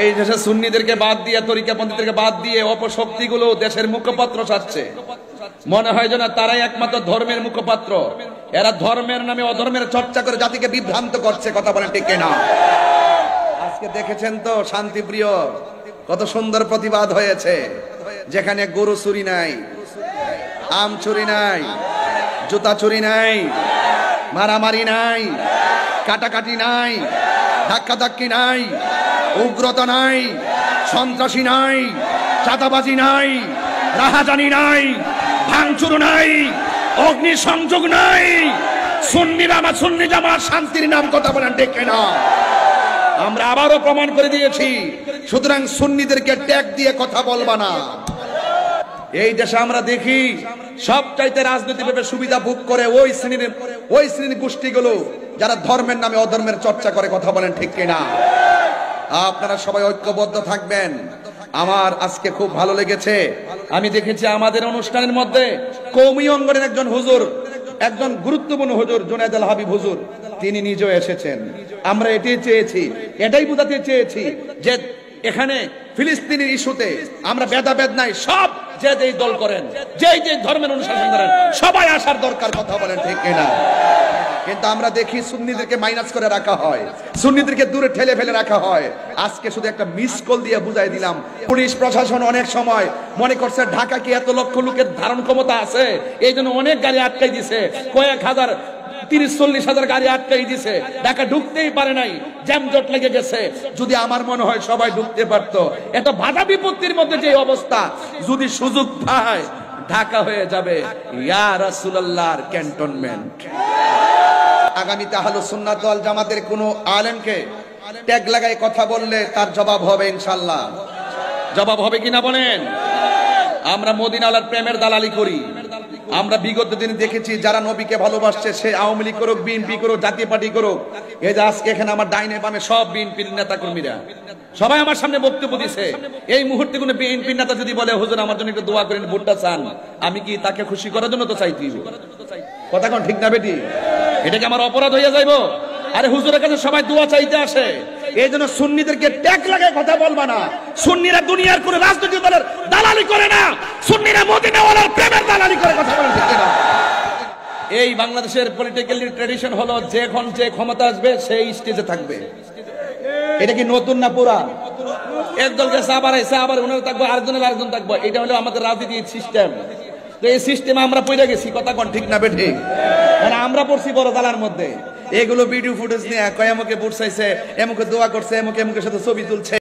এই দেশে সুন্নিদেরকে বাদ দিয়ে তরিকাপন্থীদেরকে বাদ দিয়ে অপশক্তিগুলো দেশের মুখপাত্র সাজছে। মনে হয় যেন তারাই একমাত্র ধর্মের মুখপাত্র। এরা ধর্মের নামে অধর্মের চর্চা করে জাতিকে বিভ্রান্ত করছে। কথা বলেন ঠিক কিনা? আজকে দেখেছেন তো শান্তিপ্রিয় কত সুন্দর প্রতিবাদ হয়েছে, যেখানে গরু চুরি নাই, আম চুরি নাই, জুতা চুরি নাই, মারামারি নাই, কাটাকাটি নাই, ধাক্কাধাক্কি নাই, উগ্রতা নাই, সন্ত্রাসী নাই, চাঁদাবাজি নাই, রাহাজানি নাই, ভাঙচুর নাই, অগ্নিসংযোগ নাই। সুন্নিরা বা সুন্নি জামাত শান্তির নাম। কথা বলেন ঠিক কিনা? আমরা আবারও প্রমাণ করে দিয়েছি। সুতরাং সুন্নিদেরকে ট্যাগ দিয়ে কথা বলবা না। এই দেশে আমরা দেখি সবচাইতে রাজনৈতিকভাবে সুবিধা ভোগ করে ওই শ্রেণীর গোষ্ঠীগুলো যারা ধর্মের নামে অধর্মের চর্চা করে। কথা বলেন ঠিক কিনা? আপনারা সবাই ঐক্যবদ্ধ থাকবেন। আমার আজকে খুব ভালো লেগেছে, আমি দেখেছি আমাদের অনুষ্ঠানের মধ্যে কওমি অঙ্গনের একজন হুজুর, একজন গুরুত্বপূর্ণ হুজুর জুনায়েদ আল হাবিব হুজুর, তিনি নিজেও এসেছেন। আমরা এটাই চেয়েছি, এটাই বোঝাতে চেয়েছি যে এখানে ফিলিস্তিনের ইস্যুতে আমরা ভেদাভেদ নাই। সব যে যেই দল করেন, যেই যে ধর্মের অনুশাসন করেন, সবাই আসার দরকার। কথা বলেন ঠিক কিনা? কিন্তু আমরা দেখি সুন্নিদেরকে মাইনাস করে রাখা হয়, সুন্নিদেরকে দূরে ঠেলে ফেলে রাখা হয়। আজকে শুধু একটা মিস কল দিয়ে বুঝাই দিলাম। পুলিশ প্রশাসন অনেক সময় মনে করছে ঢাকা কি এত লক্ষ লোকের ধারণ ক্ষমতা আছে, এই জন্য অনেক গাড়ি আটকাই দিছে, কয়েক হাজার 30-40 হাজার গাড়ি আটকাই দিছে, ঢাকা ঢুকতেই পারে নাই, জ্যামজট লেগে গেছে। যদি আমার মনে হয় সবাই ঢুকতে পারতো। এত বাধা বিপত্তির মধ্যে যে অবস্থা, যদি সুযোগ পায় ঢাকা হয়ে যাবে ইয়া রাসূলুল্লাহর ক্যান্টনমেন্ট। আগামীতে আহলুস সুন্নাত ওয়াল জামাতের কোন আলেমকে ট্যাগ লাগায় কথা বললে তার জবাব হবে ইনশাআল্লাহ। জবাব হবে কিনা বলেন? আমরা মদিনাওয়ালার প্রেমের দালালি করি। আমরা বিগত দিনে দেখেছি যারা নবীকে ভালোবাসছে, সে আওয়ামী লীগ করুক, বিএনপি করুক, জাতীয় পার্টি করুক, এই যে আজকে এখানে আমার ডাইনে বামে সব বিএনপির নেতা কর্মীরা সবাই আমার সামনে বক্তব্য দিছে। এই মুহূর্তে কোনো বিএনপির নেতা যদি বলে হুজুর আমার জন্য একটু দোয়া করেন, ভোটটা চান, আমি কি তাকে খুশি করার জন্য তো চাইছি? কথা কোন ঠিক না বেটি? এটা কি আমার অপরাধ হইয়া যাইব? আরে হুজুরের কাছে সবাই দোয়া চাইতে আসে। এই জন্য সুন্নিদেরকে ট্যাগ লাগায় কথা বলবা না। সুন্নিরা দুনিয়ার কোন রাজনৈতিক দলের দালালি করে না, সুন্নিরা মদিনাওয়ালার প্রেমের দালালি করে। কথা বলেন ঠিক না? এই বাংলাদেশের পলিটিক্যাল ট্র্যাডিশন হলো যখন যে ক্ষমতা আসবে সেই স্টেজে থাকবে। এটা কি নতুন না পুরান? একদল গেছে আবার এসে আবার উনারা থাকবো, আরেকজনের আরেকজন থাকবো। এটা হলো আমাদের রাজনীতির সিস্টেম। তো এই সিস্টেমে আমরা পড়ে গেছি। কথা কোন ঠিক না বেঠি? মানে আমরা পড়ছি বড় দালার মধ্যে। এগুলো ভিডিও ফুটেজ নিয়ে কয় এমকে ভোট চাইছে, এমকে দোয়া করছে, এমকের সাথে ছবি তুলছে।